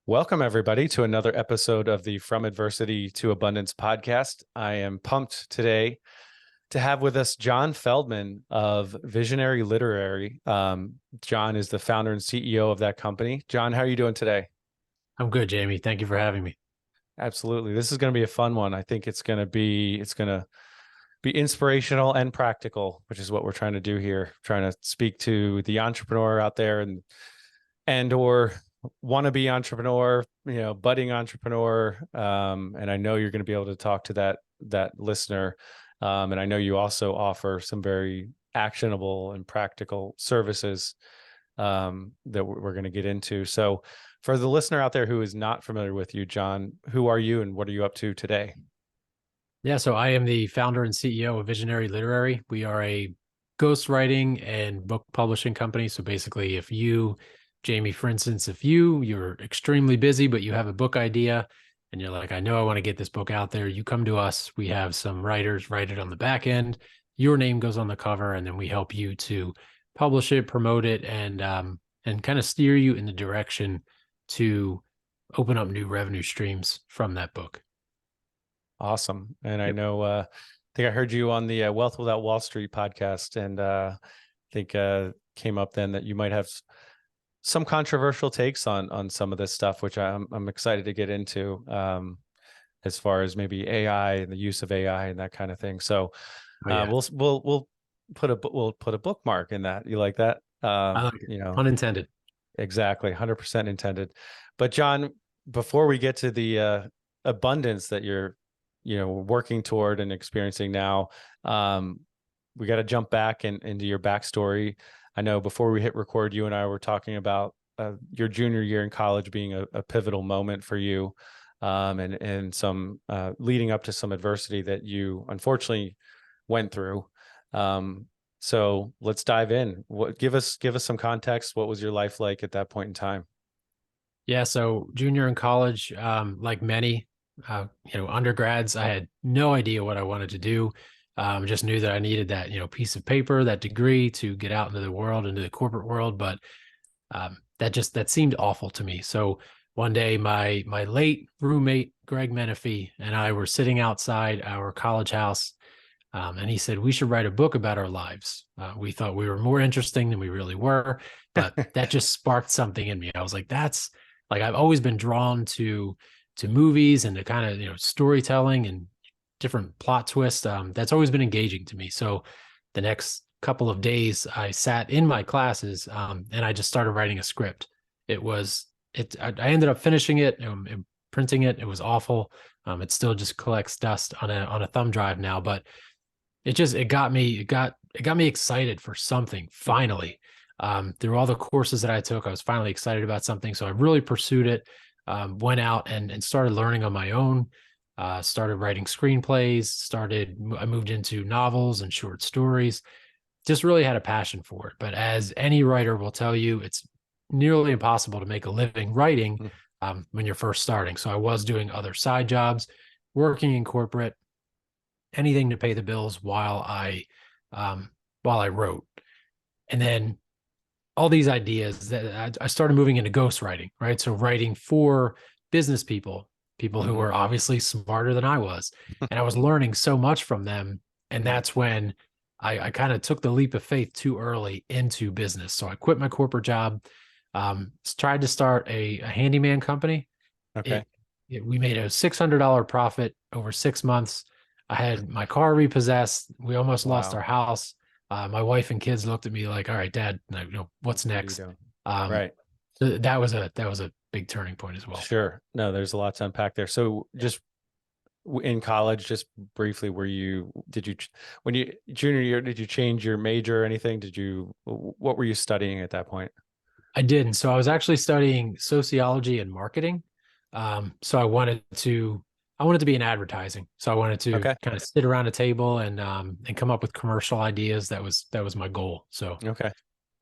Welcome, everybody, to another episode of the From Adversity to Abundance podcast. I am pumped today to have with us John Feldman of Visionary Literary. John is the founder and CEO of that company. John, how are you doing today? I'm good, Jamie. Thank you for having me. Absolutely. This is going to be a fun one. I think it's going to be inspirational and practical, which is what we're trying to do here, trying to speak to the entrepreneur out there and or wannabe entrepreneur, budding entrepreneur. And I know you're going to be able to talk to that listener. And I know you also offer some very actionable and practical services that we're going to get into. So for the listener out there who is not familiar with you, John, who are you and what are you up to today? Yeah, so I am the founder and CEO of Visionary Literary. We are a ghostwriting and book publishing company. So basically, if you, Jamie, for instance, if you're extremely busy, but you have a book idea and you're like, I know I want to get this book out there, you come to us. We have some writers write it on the back end. Your name goes on the cover, and then we help you to publish it, promote it, and kind of steer you in the direction to open up new revenue streams from that book. Awesome. And I Yep. know, I think I heard you on the Wealth Without Wall Street podcast, and I think came up then that you might have some controversial takes on some of this stuff, which I'm excited to get into, as far as maybe AI and the use of AI and that kind of thing. So Yeah. we'll put a bookmark in that. You like that? I like it. Unintended. Exactly, 100% intended. But John, before we get to the abundance that you're working toward and experiencing now, we got to jump back into your backstory. I know before we hit record, you and I were talking about your junior year in college being a pivotal moment for you, and some leading up to some adversity that you unfortunately went through. So let's dive in. Give us some context. What was your life like at that point in time? Yeah, so junior in college, like many, undergrads, I had no idea what I wanted to do. Just knew that I needed that, piece of paper, that degree to get out into the world, into the corporate world. But that seemed awful to me. So one day, my late roommate, Greg Menifee, and I were sitting outside our college house, and he said, we should write a book about our lives. We thought we were more interesting than we really were, but that just sparked something in me. I was like, that's like, I've always been drawn to movies and to kind of, storytelling and different plot twists. That's always been engaging to me. So the next couple of days I sat in my classes, and I just started writing a script. I ended up finishing it, and printing it. It was awful. It still just collects dust on a thumb drive now, but it got me excited for something finally. Through all the courses that I took, I was finally excited about something. So I really pursued it, went out and started learning on my own, started writing screenplays, I moved into novels and short stories, just really had a passion for it. But as any writer will tell you, it's nearly impossible to make a living writing when you're first starting. So I was doing other side jobs, working in corporate, anything to pay the bills while I wrote. And then all these ideas that I started moving into ghostwriting, right? So writing for business people who were obviously smarter than I was. And I was learning so much from them. And that's when I kind of took the leap of faith too early into business. So I quit my corporate job, tried to start a handyman company. Okay. We made a $600 profit over 6 months. I had my car repossessed. We almost lost our house. My wife and kids looked at me like, all right, Dad, what's next? Right. So that was a big turning point as well. Sure. No, there's a lot to unpack there. So just in college, just briefly, when you junior year, did you change your major or anything? What were you studying at that point? I didn't. So I was actually studying sociology and marketing. So I wanted to be in advertising. So I wanted to kind of sit around a table and come up with commercial ideas. That was my goal. So okay,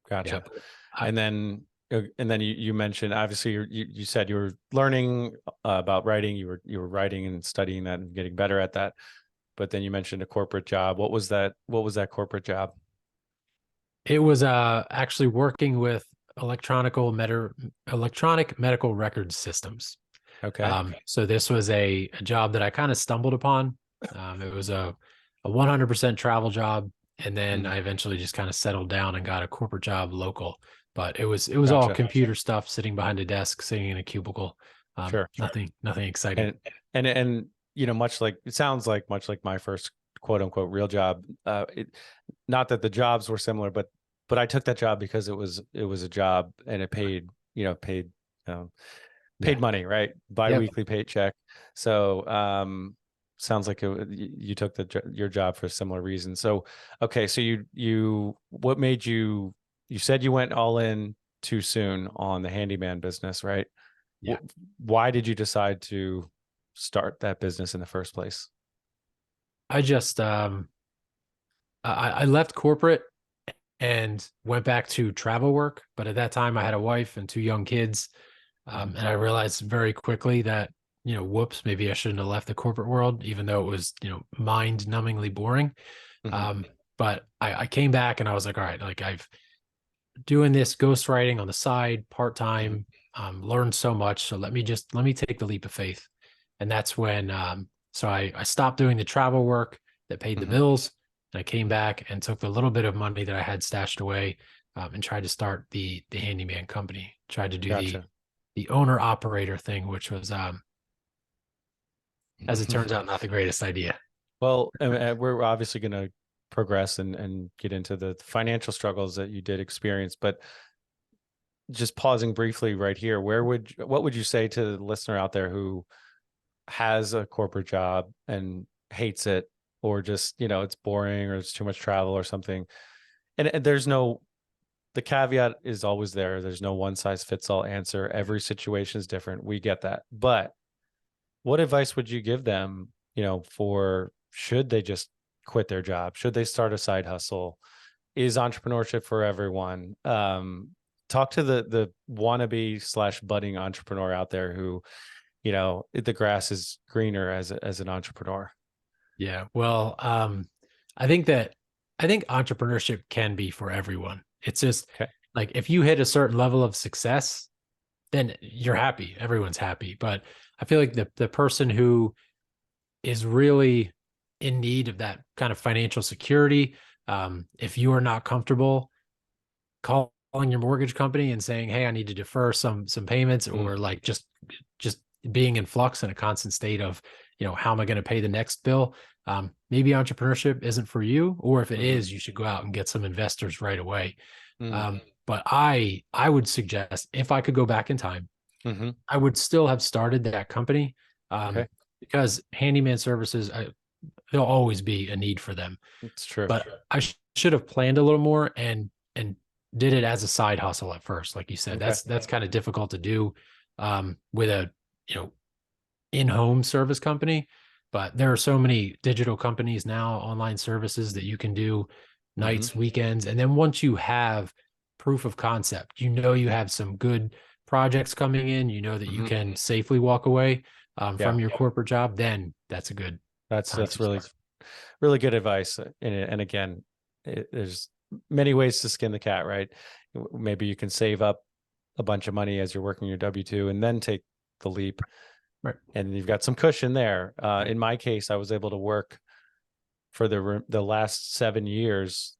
gotcha. Yeah. And then you mentioned, obviously you said you were learning about writing. You were writing and studying that and getting better at that. But then you mentioned a corporate job. What was that corporate job? It was actually working with electronic medical record systems. Okay. So this was a job that I kind of stumbled upon. It was a 100% travel job, and then Mm, I eventually just kind of settled down and got a corporate job local. But it was all gotcha. computer stuff, sitting behind a desk, sitting in a cubicle. Sure. Nothing exciting. And you know, much like it sounds like much like my first quote unquote real job. Not that the jobs were similar, but I took that job because it was a job and it paid, um, Yeah. paid money, right? Yep. Biweekly paycheck. So sounds like you took your job for a similar reason. So okay, so what made you said you went all in too soon on the handyman business, right? Yeah. Why did you decide to start that business in the first place? I just I left corporate and went back to travel work, but at that time I had a wife and two young kids. And I realized very quickly that, whoops, maybe I shouldn't have left the corporate world, even though it was, mind numbingly boring. Hmm. Um, but I came back and I was like, all right, like I've doing this ghostwriting on the side, part Hmm. time, learned so much. So let me take the leap of faith. And that's when, so I stopped doing the travel work that paid the Hmm. bills. And I came back and took the little bit of money that I had stashed away, and tried to start the handyman company, tried to do Gotcha. the owner operator thing, which was, as it turns out, not the greatest idea. Well, and we're obviously going to progress and get into the financial struggles that you did experience, but just pausing briefly right here, what would you say to the listener out there who has a corporate job and hates it, or just, it's boring or it's too much travel or something? And the caveat is always there. There's no one size fits all answer. Every situation is different. We get that. But what advice would you give them, for should they just quit their job? Should they start a side hustle? Is entrepreneurship for everyone? Talk to the wannabe slash budding entrepreneur out there who, the grass is greener as an entrepreneur. Yeah. Well, I think entrepreneurship can be for everyone. It's just Okay. like if you hit a certain level of success, then you're happy. Everyone's happy. But I feel like the person who is really in need of that kind of financial security, if you are not comfortable calling your mortgage company and saying, "Hey, I need to defer some payments," Mm, or like just being in flux in a constant state of, how am I going to pay the next bill? Maybe entrepreneurship isn't for you, or if it mm-hmm, is, you should go out and get some investors right away. mm, But I would suggest, if I could go back in time, mm-hmm. I would still have started that company, Okay. because handyman services, there'll always be a need for them. It's true. But I should have planned a little more and did it as a side hustle at first. Like you said, Okay. that's kind of difficult to do, with a, you know in-home service company. But there are so many digital companies now, online services that you can do Mm-hmm, nights, weekends, and then once you have proof of concept, you have some good projects coming in, that you mm-hmm. can safely walk away, Yeah. from your corporate job, then that's a good That's time that's to really start. really good advice. And again, there's many ways to skin the cat, right? Maybe you can save up a bunch of money as you're working your W-2 and then take the leap, Right. and you've got some cushion there. In my case, I was able to work for the last 7 years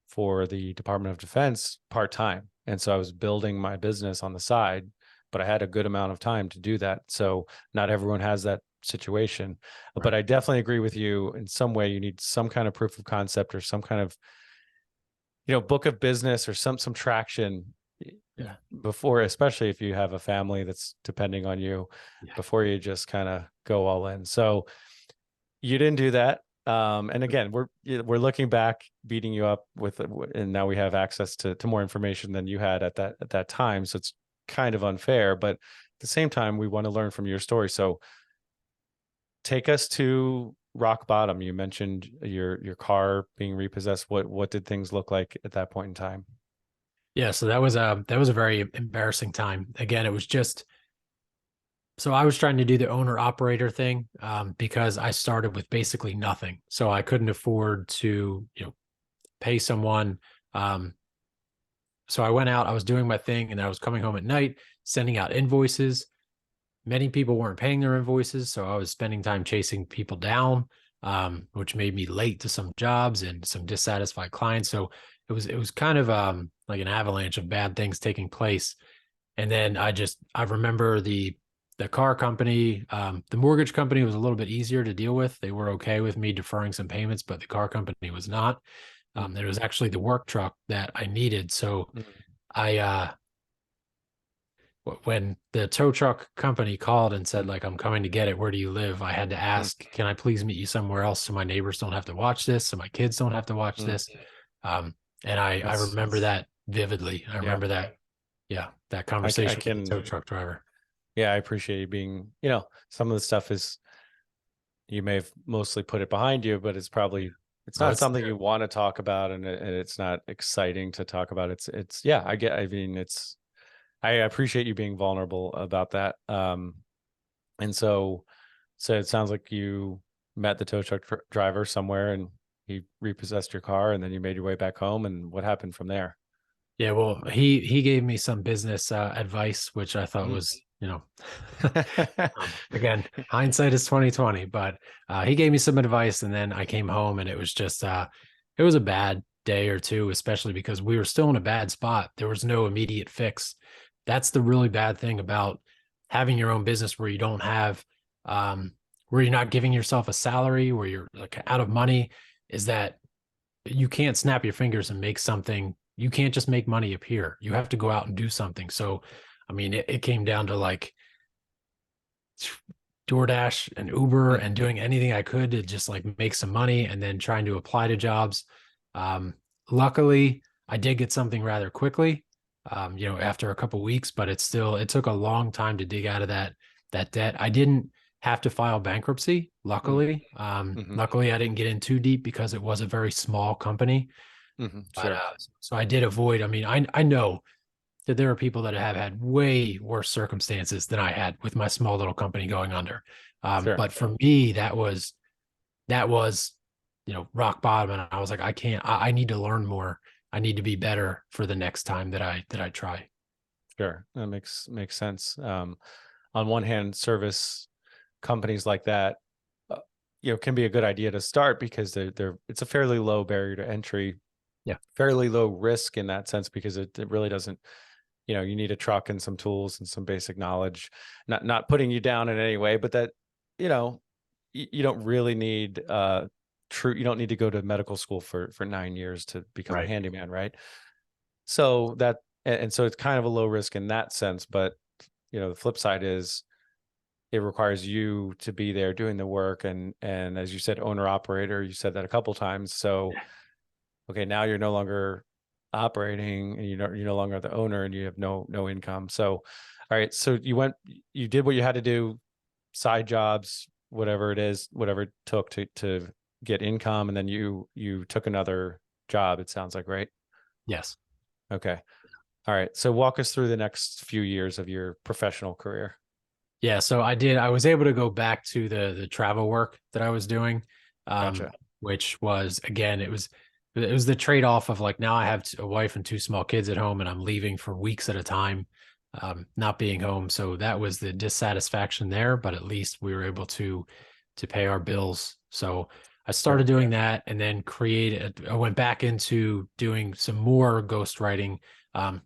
for the Department of Defense part-time. And so I was building my business on the side, but I had a good amount of time to do that. So not everyone has that situation. But Right. I definitely agree with you. In some way, you need some kind of proof of concept or some kind of, book of business or some traction Yeah. before, especially if you have a family that's depending on you, Yeah. before you just kind of go all in. So you didn't do that. And again, we're looking back, beating you up and now we have access to more information than you had at that time. So it's kind of unfair, but at the same time, we want to learn from your story. So take us to rock bottom. You mentioned your car being repossessed. What did things look like at that point in time? Yeah. So that was a very embarrassing time. Again, it was just, so I was trying to do the owner operator thing, because I started with basically nothing. So I couldn't afford to, pay someone. Um, So I went out, I was doing my thing, and I was coming home at night, sending out invoices. Many people weren't paying their invoices, so I was spending time chasing people down, which made me late to some jobs and some dissatisfied clients. So it was kind of like an avalanche of bad things taking place. And then I remember the car company, the mortgage company was a little bit easier to deal with. They were okay with me deferring some payments, but the car company was not. Mm, It was actually the work truck that I needed. So mm, I when the tow truck company called and said, mm, like, I'm coming to get it, where do you live? I had to mm, ask, can I please meet you somewhere else so my neighbors don't have to watch this, so my kids don't have to watch mm. this. And I That's remember that vividly. I yeah. remember that, yeah, that I conversation with the tow can truck driver. yeah, I appreciate you being, some of the stuff is you may have mostly put it behind you, but it's Yeah. probably it's Oh, not it's something you want to talk about, and it's not exciting to talk about. It's yeah, I mean, I appreciate you being vulnerable about that. And so it sounds like you met the tow truck driver somewhere, and he repossessed your car, and then you made your way back home. And what happened from there? Yeah, well, he gave me some business advice, which I thought Mm. was, again, hindsight is 2020, but he gave me some advice, and then I came home, and it was just it was a bad day or two, especially because we were still in a bad spot. There was no immediate fix. That's the really bad thing about having your own business where you don't have where you're not giving yourself a salary, where you're like out of money, is that you can't snap your fingers and make something. You can't just make money appear. You have to go out and do something. So, I mean, it came down to like DoorDash and Uber Mm, and doing anything I could to just like make some money and then trying to apply to jobs. Um, Luckily, I did get something rather quickly, after a couple weeks, but it took a long time to dig out of that debt. I didn't have to file bankruptcy, mm, luckily. mhm, Luckily, I didn't get in too deep because it was a very small company. But sure. so I did avoid. I mean, I know that there are people that have had way worse circumstances than I had with my small little company going under. Sure. But for me, that was, rock bottom, and I was like, I can't. I need to learn more. I need to be better for the next time that I try. Sure. That makes sense. On one hand, service companies like that, uh, can be a good idea to start because they're it's a fairly low barrier to entry, Yeah. fairly low risk in that sense because it really doesn't, you need a truck and some tools and some basic knowledge. Not putting you down in any way, but that, you know, you don't really need you don't need to go to medical school for 9 years to become a Right. handyman, right? So that and so it's kind of a low risk in that sense, but the flip side is it requires you to be there doing the work, and as you said, owner operator, you said that a couple times. So Yeah. okay, now you're no longer operating, and you're no longer the owner, and you have no income. So all right, so you did what you had to do, side jobs, whatever it is, whatever it took to get income, and then you took another job, it sounds like, right? Yes. Okay. All right. So walk us through the next few years of your professional career. Yeah, so I did. I was able to go back to the travel work that I was doing, Gotcha. which was, again, it was the trade off of like, now I have a wife and two small kids at home, and I'm leaving for weeks at a time, not being home. So that was the dissatisfaction there, but at least we were able to pay our bills. So I started Sure. doing that, and then I went back into doing some more ghostwriting,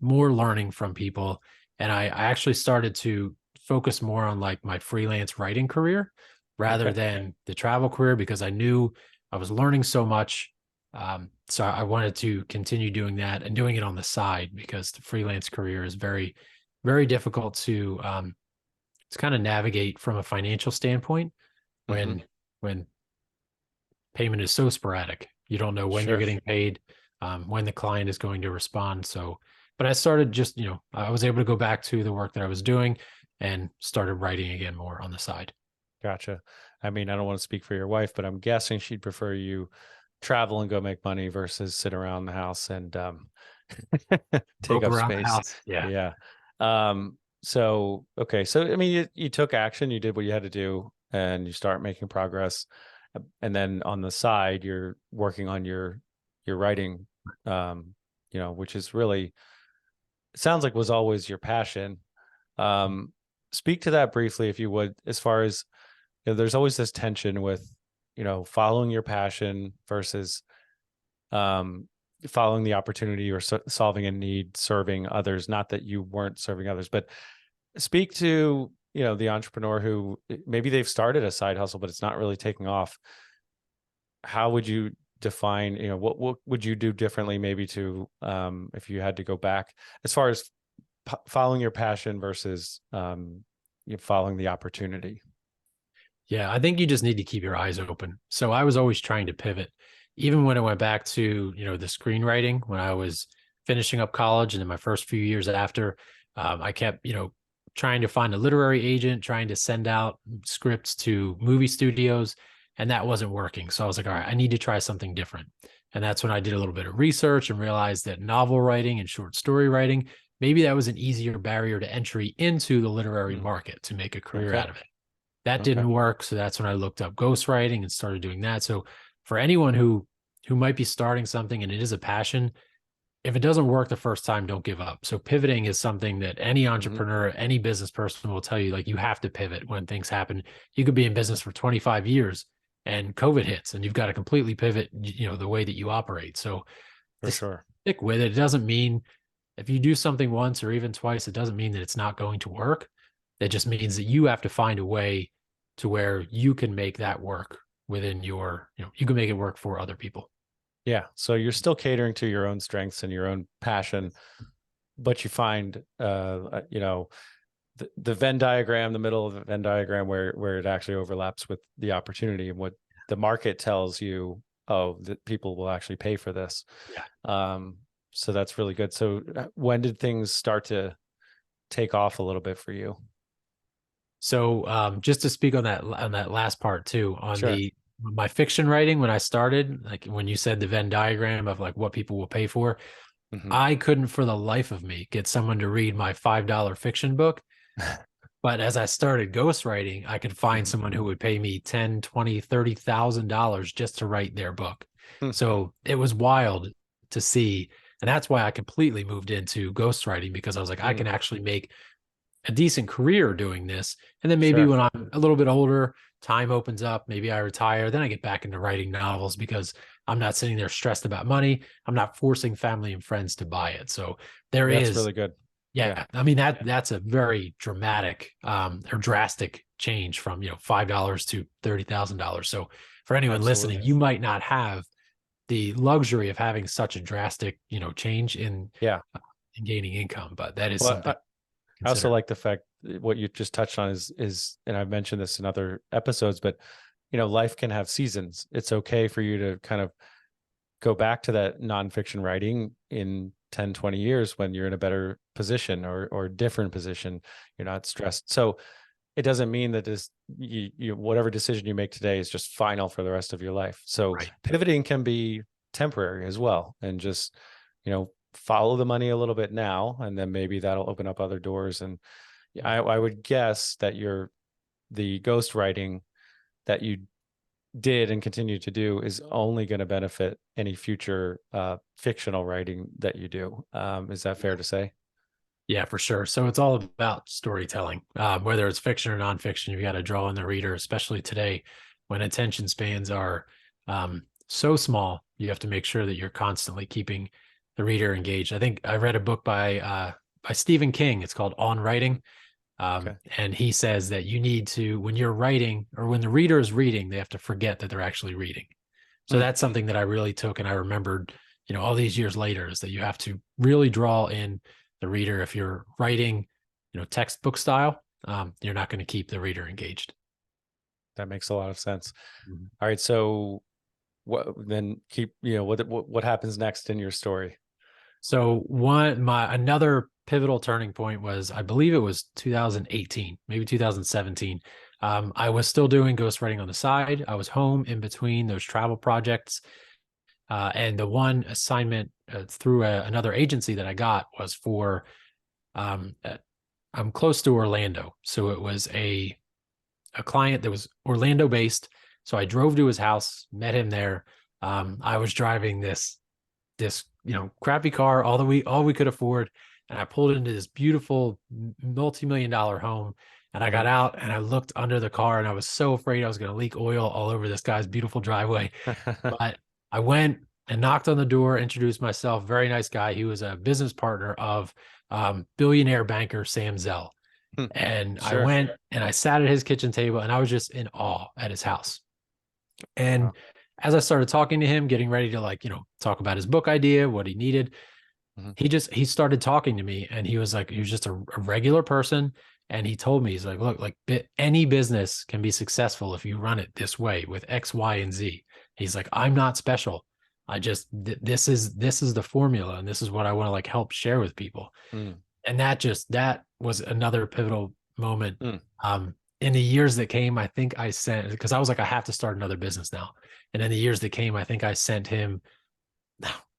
more learning from people, and I actually started to focus more on like my freelance writing career rather Okay. than the travel career, because I knew I was learning so much. So I wanted to continue doing that and doing it on the side, because the freelance career is very, very difficult to kind of navigate from a financial standpoint Hmm. when payment is so sporadic. You don't know when you're Sure. getting paid, when the client is going to respond. So, but I started just, I was able to go back to the work that I was doing and started writing again more on the side. Gotcha. I mean, I don't want to speak for your wife, but I'm guessing she'd prefer you travel and go make money versus sit around the house and take Rope up around the space. house. Yeah. Yeah. So okay. So I mean, you took action, you did what you had to do, and you start making progress. And then on the side, you're working on your writing, which is really it sounds like was always your passion. Speak to that briefly, if you would, as far as, there's always this tension with, following your passion versus following the opportunity or solving a need, serving others. Not that you weren't serving others, but speak to, the entrepreneur who maybe they've started a side hustle, but it's not really taking off. How would you define, what would you do differently maybe to, if you had to go back as far as following your passion versus following the opportunity? Yeah, I think you just need to keep your eyes open. So I was always trying to pivot, even when I went back to, the screenwriting when I was finishing up college, and then my first few years after, I kept, trying to find a literary agent, trying to send out scripts to movie studios, and that wasn't working. So I was like, all right, I need to try something different. And that's when I did a little bit of research and realized that novel writing and short story writing, maybe that was an easier barrier to entry into the literary market to make a career out of it. That Okay. didn't work. So that's when I looked up ghostwriting and started doing that. So for anyone who might be starting something and it is a passion, if it doesn't work the first time, don't give up. So pivoting is something that any entrepreneur, any business person will tell you, like, you have to pivot when things happen. You could be in business for 25 years and COVID hits and you've got to completely pivot, the way that you operate. So For just sure. stick with it. It doesn't mean if you do something once or even twice, it doesn't mean that it's not going to work. It just means that you have to find a way to where you can make that work within your, you can make it work for other people. Yeah. So you're still catering to your own strengths and your own passion, but you find, the Venn diagram, the middle of the Venn diagram where it actually overlaps with the opportunity and what the market tells you, oh, that people will actually pay for this. Yeah. So that's really good. So when did things start to take off a little bit for you? So just to speak on that last part too, on Sure. my fiction writing, when I started, like when you said the Venn diagram of like what people will pay for, Mm-hmm. I couldn't for the life of me get someone to read my $5 fiction book. But as I started ghostwriting, I could find Mm-hmm. someone who would pay me 10, 20, $30,000 just to write their book. So it was wild to see. And that's why I completely moved into ghostwriting, because I was like, I Mm-hmm. can actually make a decent career doing this. And then maybe Sure. when I'm a little bit older, time opens up, maybe I retire, then I get back into writing novels because I'm not sitting there stressed about money. I'm not forcing family and friends to buy it. So there That's is, really good. Yeah. yeah, I mean that's a very dramatic or drastic change from, $5 to $30,000. So for anyone listening, Absolutely. you might not have the luxury of having such a drastic, change Yeah. in gaining income, but that is Well, something to I also consider. like the fact what you just touched on is, and I've mentioned this in other episodes, but life can have seasons. It's okay for you to kind of go back to that nonfiction writing in 10, 20 years when you're in a better position or different position. You're not stressed. So it doesn't mean that whatever decision you make today is just final for the rest of your life. So Right. pivoting can be temporary as well, and just, follow the money a little bit now, and then maybe that'll open up other doors. And I would guess that the ghostwriting that you did and continue to do is only going to benefit any future fictional writing that you do. Is that fair to say? Yeah, for sure. So it's all about storytelling, whether it's fiction or nonfiction. You've got to draw in the reader, especially today when attention spans are so small. You have to make sure that you're constantly keeping the reader engaged. I think I read a book by Stephen King. It's called On Writing. Okay. And he says that you need to, when you're writing or when the reader is reading, they have to forget that they're actually reading. So Hmm. that's something that I really took and I remembered, all these years later, is that you have to really draw in the reader. If you're writing, textbook style, you're not going to keep the reader engaged. That makes a lot of sense. Mhm. All right. So what happens next in your story? So another pivotal turning point was, I believe it was 2018, maybe 2017. I was still doing ghostwriting on the side. I was home in between those travel projects. And the one assignment through another agency that I got was for, I'm close to Orlando. So it was a client that was Orlando based. So I drove to his house, met him there. I was driving this crappy car, all we could afford, and I pulled into this beautiful multi-million-dollar home. And I got out and I looked under the car and I was so afraid I was going to leak oil all over this guy's beautiful driveway. But I went and knocked on the door, introduced myself. Very nice guy. He was a business partner of billionaire banker Sam Zell. And I Sure. went and I sat at his kitchen table and I was just in awe at his house. And Wow. as I started talking to him, getting ready to talk about his book idea, what he needed, Mhm. he started talking to me and he was just a regular person. And he told me, he's like, look, like any business can be successful if you run it this way with X, Y, and Z. He's like, I'm not special. I just, this is the formula. And this is what I want to like help share with people. Mm. And that was another pivotal moment. Mm. In the years that came, I think I sent, because I was like, I have to start another business now. And in the years that came, I think I sent him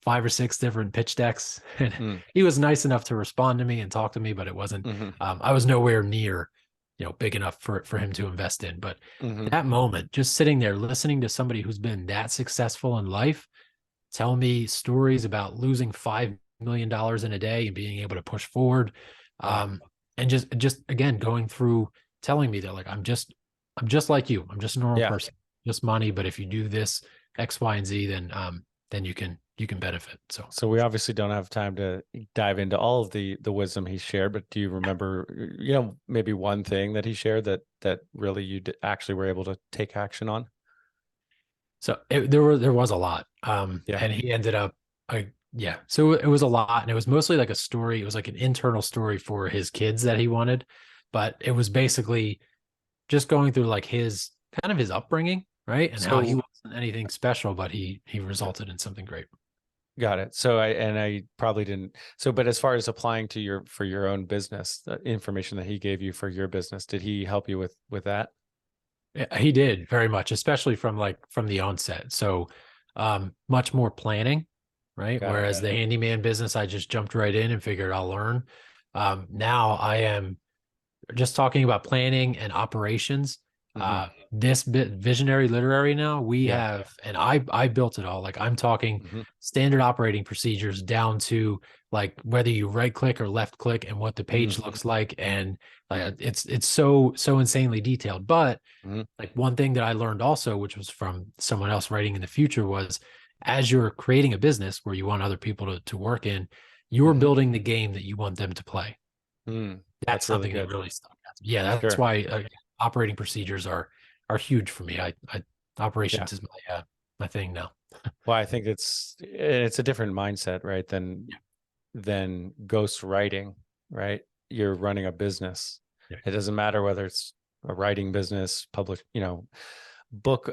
5 or 6 different pitch decks. And Mm. he was nice enough to respond to me and talk to me, but it wasn't, Mhm. I was nowhere near, big enough for him to invest in. But Mhm. that moment, just sitting there, listening to somebody who's been that successful in life, tell me stories about losing $5 million in a day and being able to push forward. Wow. And just again, going through telling me that like, I'm just like you, I'm just a normal Yeah. person, just money. But if you do this X, Y, and Z, then you can benefit. So we obviously don't have time to dive into all of the wisdom he shared, but do you remember, maybe one thing that he shared that really you actually were able to take action on? So there was a lot. Yeah. And he ended up, yeah. So it was a lot, and it was mostly like a story. It was like an internal story for his kids that he wanted, but it was basically just going through like his kind of his upbringing, right? And how he So wasn't anything special, but he resulted in something great. got it. So I probably didn't. So, but as far as applying to for your own business, the information that he gave you for your business, did he help you with that? Yeah, he did very much, especially from the onset. So much more planning, right? Got it. Whereas the handyman business, I just jumped right in and figured I'll learn. Now I am just talking about planning and operations. Hmm. This bit visionary literary now we Yeah. have, and I built it all. Like I'm talking Hmm. standard operating procedures down to like whether you right click or left click and what the Hmm. page looks like, and like it's so insanely detailed. But Hmm. like one thing that I learned also, which was from someone else writing in the future, was as you're creating a business where you want other people to work in, you're Hmm. building the game that you want them to play. Mm. That's That's really something that good. really stuck out to me. Yeah, that's Sure. why operating procedures are huge for me. I Yeah. operations is my thing now. Well, I think it's a different mindset, right? Yeah, Than ghost writing, right? You're running a business. yeah, It doesn't matter whether it's a writing business, book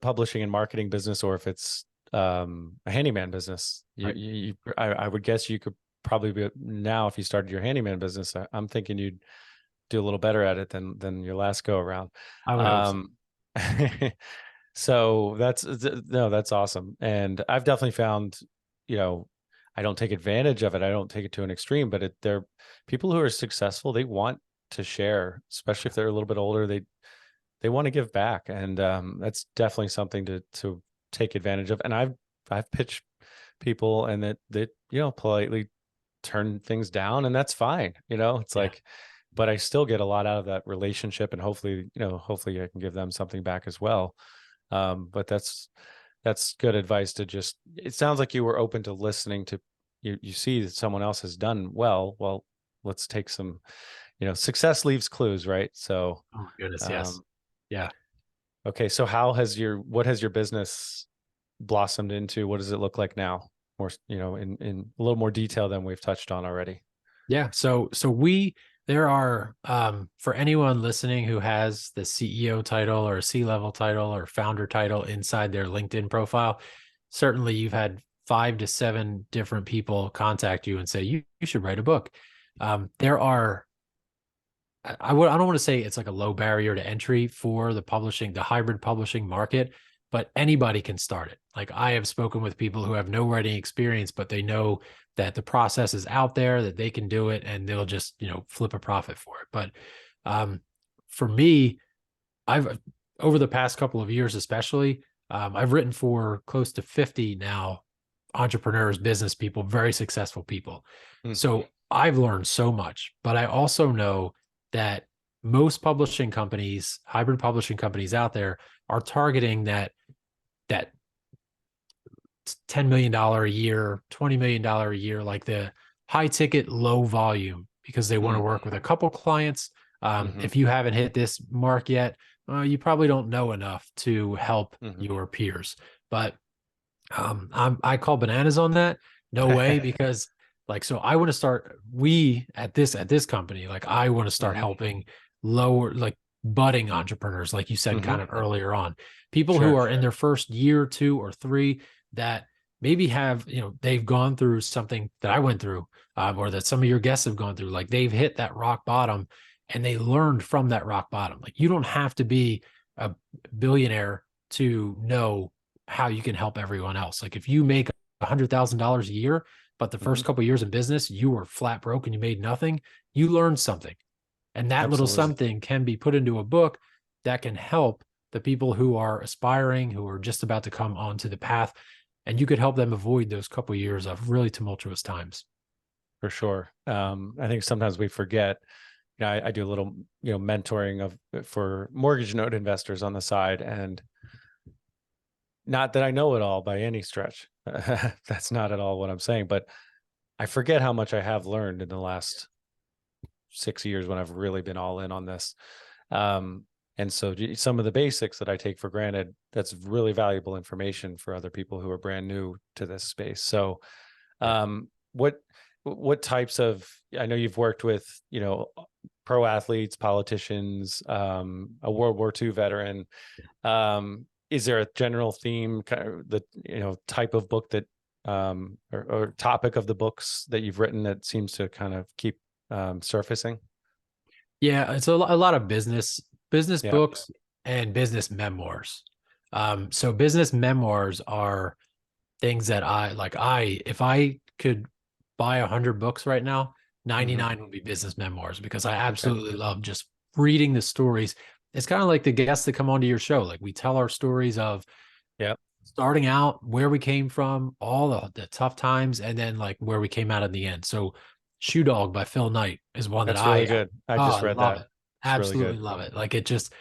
publishing and marketing business, or if it's a handyman business. right. I would guess you could probably be now if you started your handyman business. I'm thinking you'd do a little better at it than your last go around. I would hope so. Um, so no, that's awesome. And I've definitely found, you know, I don't take advantage of it. I don't take it to an extreme, but they're people who are successful. They want to share, especially if they're a little bit older. They want to give back, and that's definitely something to take advantage of. And I've pitched people, and that politely turn things down, and that's fine. It's Yeah. like, but I still get a lot out of that relationship, and hopefully I can give them something back as well. But that's good advice to just. It sounds like you were open to listening to. You see that someone else has done well. Well, let's take some. Success leaves clues, right? So, Oh my goodness, yes. um, Yeah. okay. So what has your business blossomed into? What does it look like now? More, in a little more detail than we've touched on already. Yeah. So there are for anyone listening who has the CEO title or C-level title or founder title inside their LinkedIn profile, certainly you've had 5 to 7 different people contact you and say you should write a book. There are I don't want to say it's like a low barrier to entry for the hybrid publishing market, but anybody can start it. Like I have spoken with people who have no writing experience, but they know that the process is out there, that they can do it, and they'll just, flip a profit for it. But um, for me, I've over the past couple of years, especially, I've written for close to 50 now entrepreneurs, business people, very successful people. Mm. So I've learned so much, but I also know that most publishing companies, hybrid publishing companies out there, are targeting that $10 million a year, $20 million a year, like the high ticket, low volume, because they want to work with a couple clients. Mm-hmm. If you haven't hit this mark yet, you probably don't know enough to help Mm-hmm. your peers. But I call bananas on that. No way, because like, so I want to start, we at this company, like I want to start Mm-hmm. helping lower, like budding entrepreneurs, like you said, Mm-hmm. kind of earlier on, people who Sure. are in their first year, 2 or 3, that maybe have, they've gone through something that I went through, or that some of your guests have gone through, like they've hit that rock bottom and they learned from that rock bottom. Like you don't have to be a billionaire to know how you can help everyone else. Like if you make $100,000 a year, but the Mm-hmm. first couple of years in business, you were flat broke and you made nothing, you learned something. And that little Absolutely. something can be put into a book that can help the people who are aspiring, who are just about to come onto the path. And you could help them avoid those couple of years of really tumultuous times. For sure. I think sometimes we forget, I do a little, mentoring for mortgage note investors on the side, and not that I know it all by any stretch. That's not at all what I'm saying, but I forget how much I have learned in the last 6 years when I've really been all in on this. And so some of the basics that I take for granted, that's really valuable information for other people who are brand new to this space. So, what types of, I know you've worked with, pro athletes, politicians, a World War II veteran. Is there a general theme, kind of the, type of book that, or topic of the books that you've written that seems to kind of keep surfacing? Yeah, it's a lot of business Yeah. books and business memoirs. So business memoirs are things that I like. If I could buy 100 books right now, Hmm. 99 would be business memoirs, because I Okay. absolutely love just reading the stories. It's kind of like the guests that come onto your show. Like we tell our stories of Yeah. starting out, where we came from, all the tough times, and then like where we came out in the end. So Shoe Dog by Phil Knight is one that That's really good. I just I read love that. it. It's really Absolutely good. love it. Like it just,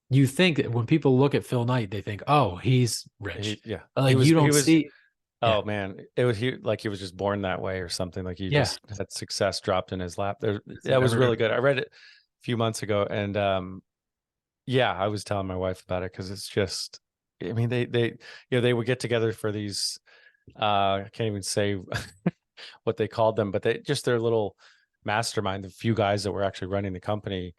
you think that when people look at Phil Knight, they think, oh, he's rich. Yeah. Like you He don't was, see. Yeah. oh man, it was, like he was just born that way or something. Like he Yeah. just had success dropped in his lap. There, It's that was really never. good. I read it a few months ago, and yeah, I was telling my wife about it because it's just, I mean, they would get together for these, I can't even say what they called them, but they just their little mastermind, the few guys that were actually running the company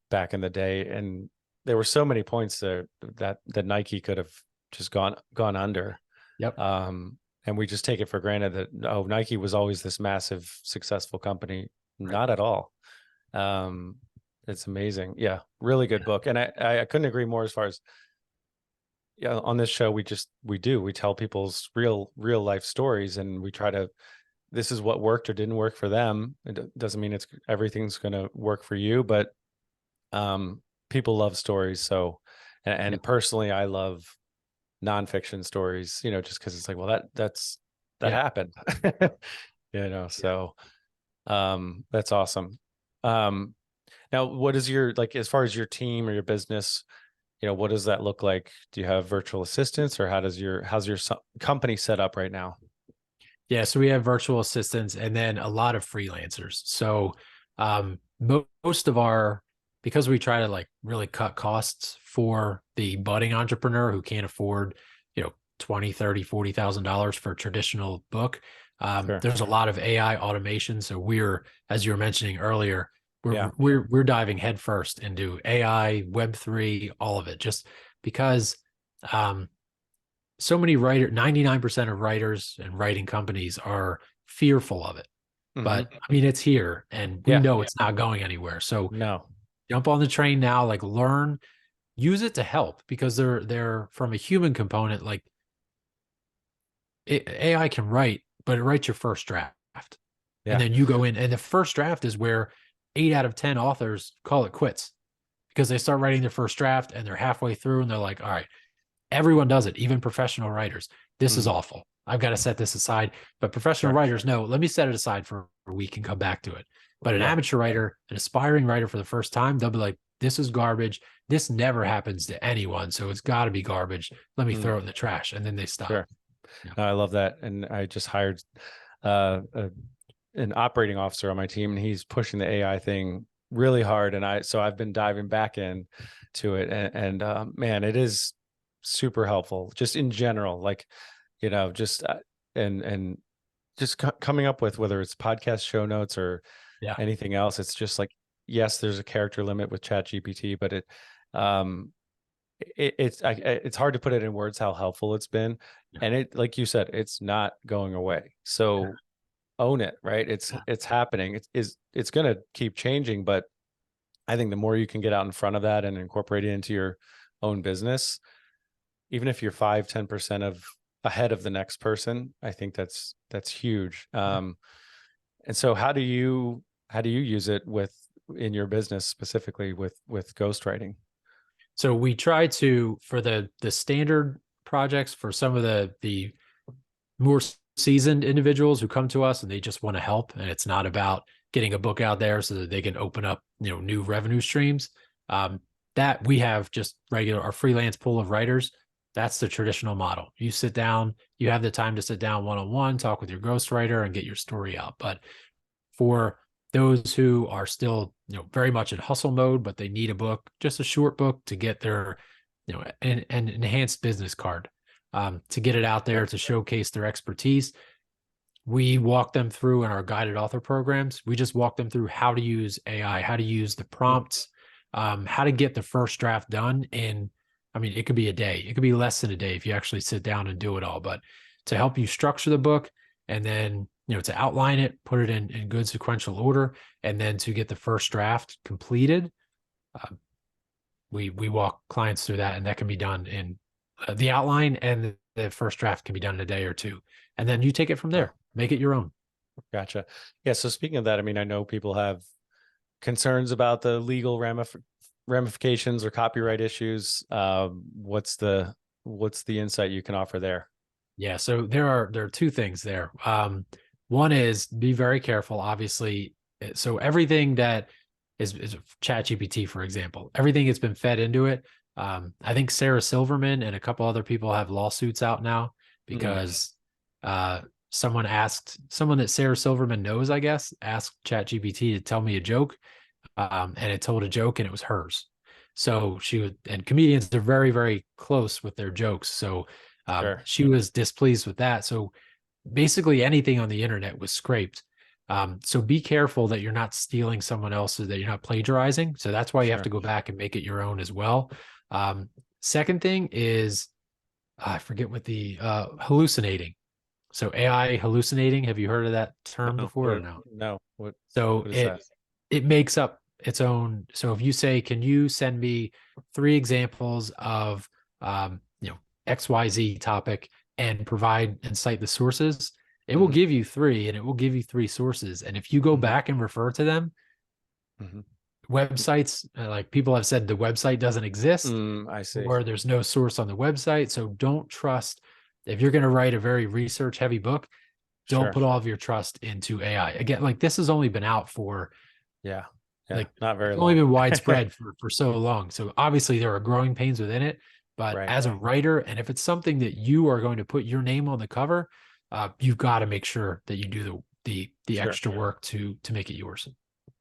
back in the day. And there were so many points there that Nike could have just gone under. Yep. And we just take it for granted that, oh, Nike was always this massive successful company. Right. Not at all. Um, it's amazing. Yeah, really good book. And I couldn't agree more as far as, yeah, on this show, we tell people's real life stories, and we try to, this is what worked or didn't work for them. It doesn't mean everything's going to work for you, but people love stories. So, Yeah. and personally, I love nonfiction stories, just because it's like, well, that Yeah. happened, so that's awesome. Um, Now, what is your, like, as far as your team or your business, what does that look like? Do you have virtual assistants, or how's your company set up right now? Yeah. So we have virtual assistants and then a lot of freelancers. So most of our, because we try to like really cut costs for the budding entrepreneur who can't afford, 20, 30, $40,000 for a traditional book. Sure. There's a lot of AI automation. So we're, as you were mentioning earlier, Yeah. we're diving headfirst into AI, Web3, all of it, just because um, so many 99% of writers and writing companies are fearful of it. Hmm. But I mean, it's here and we Yeah. know it's not going anywhere. So No. jump on the train now, like learn, use it to help, because they're from a human component. Like AI can write, but it writes your first draft. And Yeah. then you go in, and the first draft is where 8 out of 10 authors call it quits, because they start writing their first draft and they're halfway through and they're like, all right, everyone does it, even professional writers. This is Hmm. awful. I've got to set this aside. But professional Sure. writers know, let me set it aside for a week and come back to it. But an Yeah. amateur writer, an aspiring writer for the first time, they'll be like, this is garbage. This never happens to anyone. So it's got to be garbage. Let me Mm, throw it in the trash. And then they stop. sure. Yeah. No, I love that. And I just hired uh, a, an operating officer on my team, and he's pushing the AI thing really hard. And so I've been diving back in to it, and man, it is super helpful just in general. Like, just and just coming up with whether it's podcast show notes or Yeah. anything else. It's just like, yes, there's a character limit with Chat GPT, but um, it's hard to put it in words how helpful it's been. Yeah. And it, like you said, it's not going away. So own it, right? It's happening. It's going to keep changing, but I think the more you can get out in front of that and incorporate it into your own business, even if you're 5-10% of ahead of the next person, I think that's huge. And so how do you use it in your business, specifically with ghostwriting? So we try to, for the standard projects, for some of the more seasoned individuals who come to us and they just want to help, and it's not about getting a book out there so that they can open up, new revenue streams. That we have just our freelance pool of writers. That's the traditional model. You sit down, you have the time to sit down one-on-one, talk with your ghostwriter and get your story out. But for those who are still, very much in hustle mode, but they need a book, just a short book to get their, an enhanced business card, to get it out there, to showcase their expertise. We walk them through in our guided author programs. We just walk them through how to use AI, how to use the prompts, how to get the first draft done in, it could be a day. It could be less than a day if you actually sit down and do it all. But to help you structure the book, and then, to outline it, put it in good sequential order, and then to get the first draft completed, we walk clients through that, and that can be done in the outline, and the first draft can be done in a day or two. And then you take it from there, make it your own. Gotcha. Yeah. So speaking of that, I know people have concerns about the legal ramifications or copyright issues. What's the insight you can offer there? Yeah. So there are two things there. One is be very careful, obviously. So everything that is ChatGPT, for example, everything that's been fed into it. I think Sarah Silverman and a couple other people have lawsuits out now because someone that Sarah Silverman knows, I guess, asked ChatGPT to tell me a joke, and it told a joke and it was hers. So and comedians are very, very close with their jokes. So Sure. she was displeased with that. So basically anything on the internet was scraped. So be careful that you're not stealing someone else's, that you're not plagiarizing. So that's why you have to go back and make it your own as well. Second thing is, I forget what the hallucinating. So AI hallucinating. Have you heard of that term before or no? No. What So is that? it makes up its own. So if you say, can you send me 3 examples of XYZ topic and provide and cite the sources, it will give you 3, and it will give you 3 sources. And if you go back and refer to them, websites, like people have said, the website doesn't exist, I see. or there's no source on the website. So don't trust, if you're going to write a very research heavy book, don't put all of your trust into AI. Again, like this has only been out for, like not very it's long. only been widespread for so long. So obviously there are growing pains within it, but as a writer, and if it's something that you are going to put your name on the cover, you've got to make sure that you do the extra work to make it yours.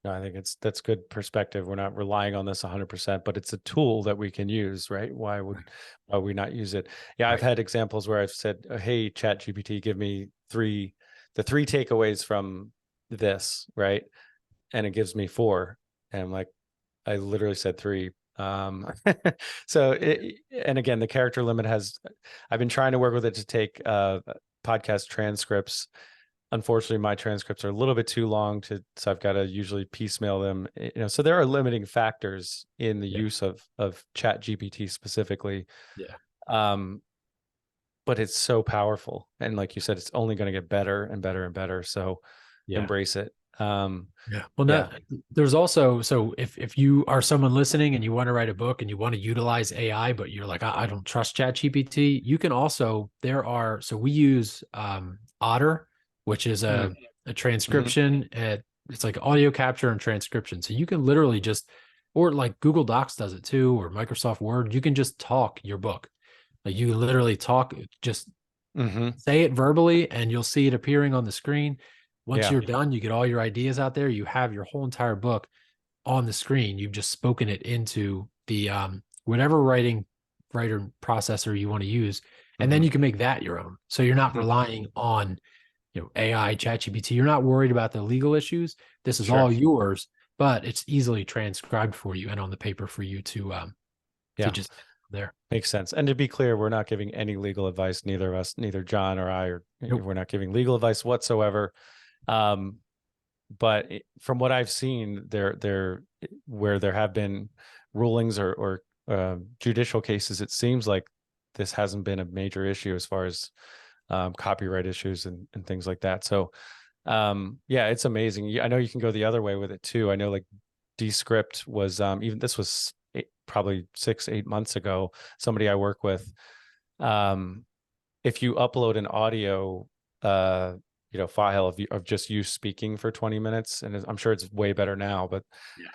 No, I think that's good perspective. We're not relying on this 100%, but it's a tool that we can use, right? Why would we not use it? Yeah, I've had examples where I've said, "Hey, Chat GPT, give me the 3 takeaways from this," right? And it gives me 4, and I'm like, I literally said 3. So, and again, the character limit I've been trying to work with it to take podcast transcripts. Unfortunately, my transcripts are a little bit too long so I've got to usually piecemeal them. So there are limiting factors in the use of Chat GPT specifically. But it's so powerful, and like you said, it's only going to get better and better and better. So embrace it. Yeah. Well, Yeah. no, there's also, so if you are someone listening and you want to write a book and you want to utilize AI, but you're like, I don't trust ChatGPT, you can also, so we use Otter, which is Mm, a mhm. transcription. It's like audio capture and transcription. So you can literally just, or like Google Docs does it too, or Microsoft Word, you can just talk your book. Like you literally talk, just Mhm. say it verbally and you'll see it appearing on the screen. Once Yeah. you're done, you get all your ideas out there. You have your whole entire book on the screen. You've just spoken it into the whatever writer processor you want to use, and then Mhm. you can make that your own. So you're not Hmm. relying on AI, ChatGPT. You're not worried about the legal issues. This is Sure. all yours, but it's easily transcribed for you and on the paper for you to Yeah. just there. Makes sense. And to be clear, we're not giving any legal advice. Neither of us, neither John or I, or Nope. we're not giving legal advice whatsoever. Um, but from what I've seen, where there have been rulings or judicial cases, it seems like this hasn't been a major issue as far as copyright issues and things like that. So yeah, it's amazing. I know you can go the other way with it too. I know like Descript was even this was probably 6-8 months ago. Somebody I work with, um, if you upload an audio file of just you speaking for 20 minutes, and I'm sure it's way better now, but Yeah.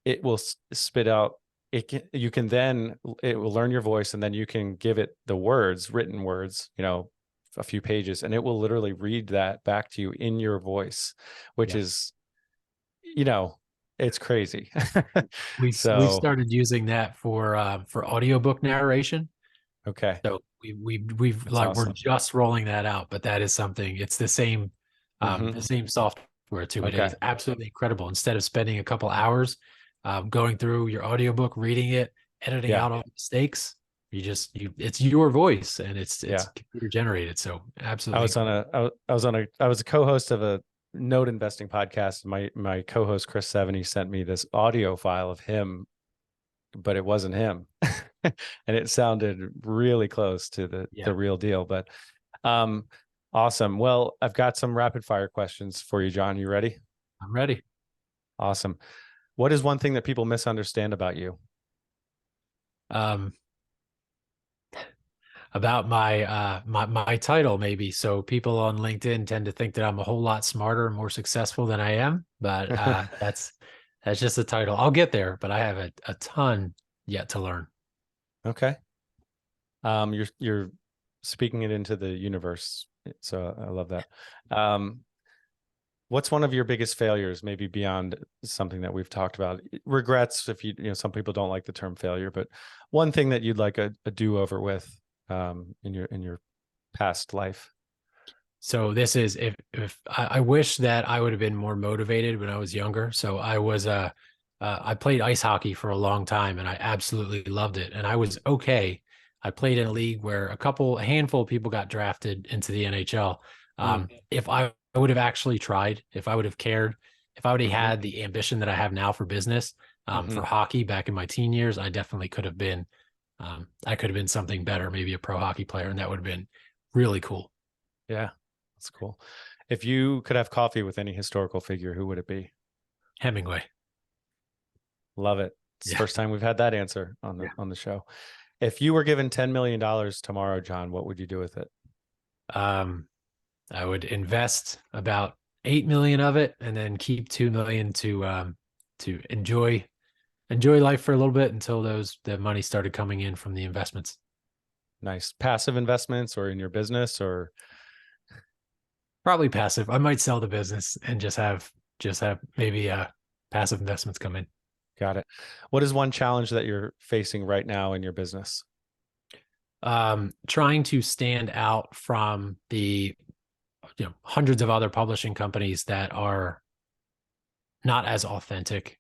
it will spit out, you can then, it will learn your voice, and then you can give it the words, written words, a few pages, and it will literally read that back to you in your voice, which Yeah. is, you know it's crazy. We've So started using that for audiobook narration. okay, So we've that's like we're awesome. just rolling that out, but that is something. It's Hmm. the same software too. It Okay. is absolutely incredible. Instead of spending a couple hours going through your audiobook, reading it, editing Yeah. out all the mistakes, it's your voice and it's Yeah. computer generated. So I absolutely was on incredible. I was a co-host of a note investing podcast. My co-host Chris Seveny sent me this audio file of him, but it wasn't him. And it sounded really close to Yeah, the real deal. But um awesome. Well, I've got some rapid fire questions for you, John. You ready? I'm ready. Awesome. What is one thing that people misunderstand about you? Um, about my title maybe. So people on LinkedIn tend to think that I'm a whole lot smarter and more successful than I am, but that's just a title. I'll get there, but I have a ton yet to learn. Okay. You're speaking it into the universe. So I love that. Um, what's one of your biggest failures, maybe beyond something that we've talked about? Regrets, if some people don't like the term failure, but one thing that you'd like a do-over with in your past life. So this is if I wish that I would have been more motivated when I was younger. So I played ice hockey for a long time and I absolutely loved it. And I was okay. I played in a league where a handful of people got drafted into the NHL. Mm, If I would have actually tried, if I would have cared, if I would have hmm. had the ambition that I have now for business, Hmm. for hockey back in my teen years, I definitely could have been, I could have been something better, maybe a pro hockey player, and that would have been really cool. Yeah, that's cool. If you could have coffee with any historical figure, who would it be? Hemingway. Love it. It's the Yeah. first time we've had that answer on the Yeah. show. If you were given $10 million tomorrow, John, what would you do with it? Um, I would invest about 8 million of it and then keep 2 million to enjoy life for a little bit until the money started coming in from the investments. Nice. Passive investments or in your business or Probably passive. I might sell the business and just have maybe passive investments come in. got it. What is one challenge that you're facing right now in your business? Trying to stand out from the hundreds of other publishing companies that are not as authentic.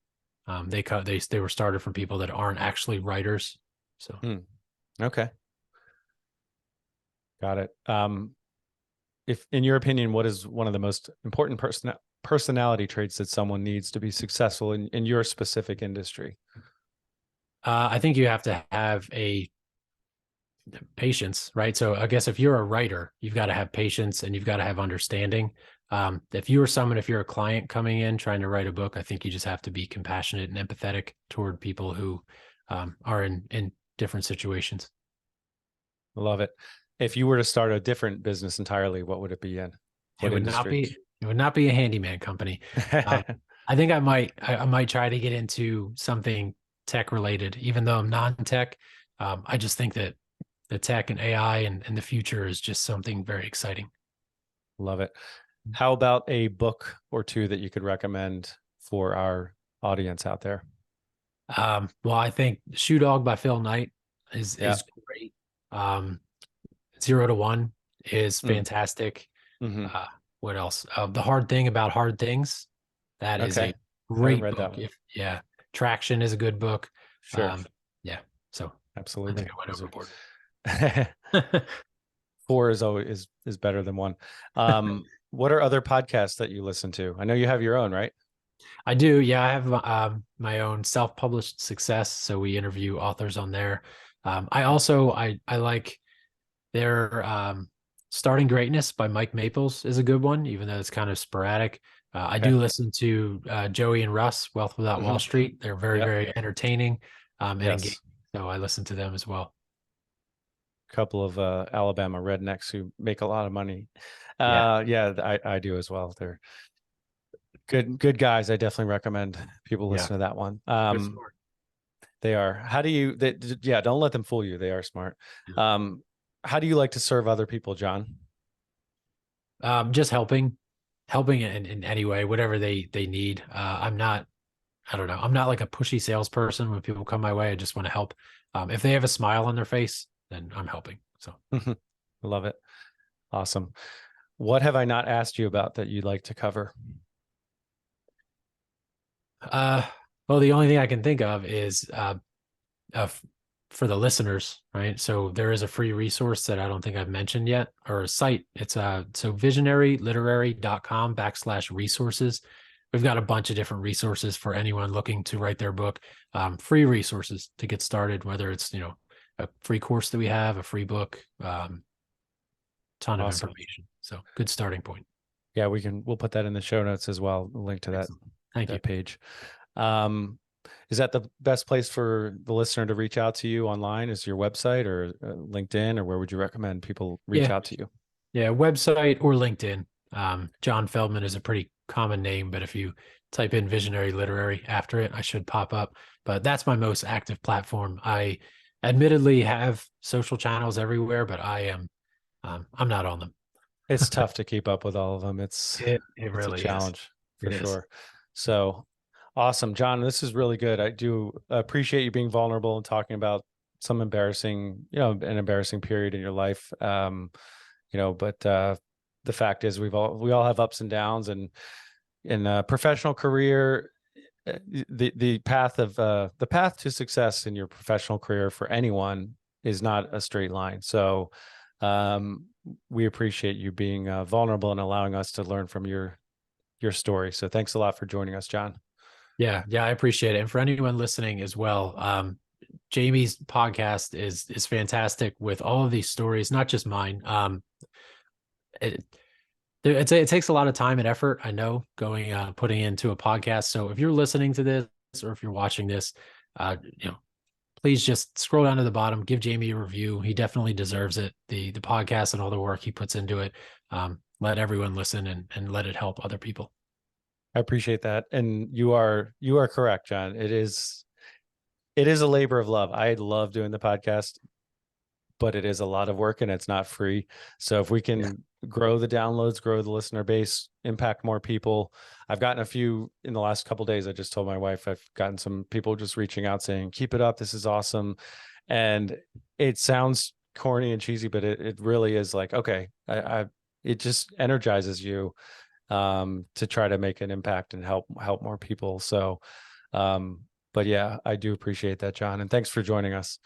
They were started from people that aren't actually writers. So Hmm. Okay. Got it. If in your opinion, what is one of the most important personality traits that someone needs to be successful in your specific industry? I think you have to have a patience, right? So I guess if you're a writer, you've got to have patience and you've got to have understanding. If you're a client coming in trying to write a book, I think you just have to be compassionate and empathetic toward people who are in different situations. Love it. If you were to start a different business entirely, what would it be in? What industry? It would not be a handyman company. I think I might try to get into something tech related, even though I'm non-tech. I just think that the tech and AI and the future is just something very exciting. Love it. How about a book or two that you could recommend for our audience out there? Well, I think Shoe Dog by Phil Knight is great. 0 to 1 is fantastic. Mm-hmm. What else? The Hard Thing About Hard Things. That is a great read book. That one. Traction is a good book. Sure. So absolutely. I think I went overboard. 4 is always is better than 1. What are other podcasts that you listen to? I know you have your own, right? I do. Yeah, I have my own self-published success. So we interview authors on there. I like their Starting Greatness by Mike Maples is a good one, even though it's kind of sporadic. I do listen to Joey and Russ, Wealth Without Wall Street. They're very, very entertaining and engaging. So I listen to them as well. A couple of Alabama rednecks who make a lot of money. I do as well. They're good guys. I definitely recommend people listen to that one. They are. How do you? Don't let them fool you. They are smart. How do you like to serve other people, John? Just helping in any way, whatever they need. I don't know. I'm not like a pushy salesperson. When people come my way, I just want to help. If they have a smile on their face, then I'm helping. So love it. Awesome. What have I not asked you about that you'd like to cover? Well, the only thing I can think of is for the listeners, right? So there is a free resource that I don't think I've mentioned yet, or a site. It's so visionaryliterary.com/resources. We've got a bunch of different resources for anyone looking to write their book. Free resources to get started, whether it's, a free course that we have, a free book, ton of information. So good starting point. Yeah, we'll put that in the show notes as well. A link to that. Thank you. Page. Is that the best place for the listener to reach out to you online? Is your website or LinkedIn, or where would you recommend people reach out to you? Yeah, website or LinkedIn. John Feldman is a pretty common name, but if you type in Visionary Literary after it, I should pop up. But that's my most active platform. I admittedly have social channels everywhere, but I'm not on them. It's tough to keep up with all of them. It really a challenge for sure. So awesome, John. This is really good. I do appreciate you being vulnerable and talking about some embarrassing, an embarrassing period in your life. But the fact is we all have ups and downs, and in a professional career, the path to success in your professional career for anyone is not a straight line. So we appreciate you being vulnerable and allowing us to learn from your story. So thanks a lot for joining us, John. Yeah, I appreciate it. And for anyone listening as well, Jamie's podcast is fantastic with all of these stories, not just mine. It takes a lot of time and effort, I know, putting into a podcast. So if you're listening to this or if you're watching this, please just scroll down to the bottom, give Jamie a review. He definitely deserves it. The podcast and all the work he puts into it. Let everyone listen and let it help other people. I appreciate that. And you are correct, John. It is a labor of love. I love doing the podcast, but it is a lot of work and it's not free. So if we can grow the downloads, grow the listener base, impact more people. I've gotten a few in the last couple of days. I just told my wife, I've gotten some people just reaching out saying, keep it up. This is awesome. And it sounds corny and cheesy, but it really is like, okay, it just energizes you to try to make an impact and help more people. So, but yeah, I do appreciate that, John. And thanks for joining us.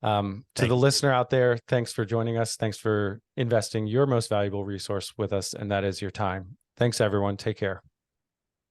To the listener out there, thanks for joining us. Thanks for investing your most valuable resource with us, and that is your time. Thanks, everyone. Take care.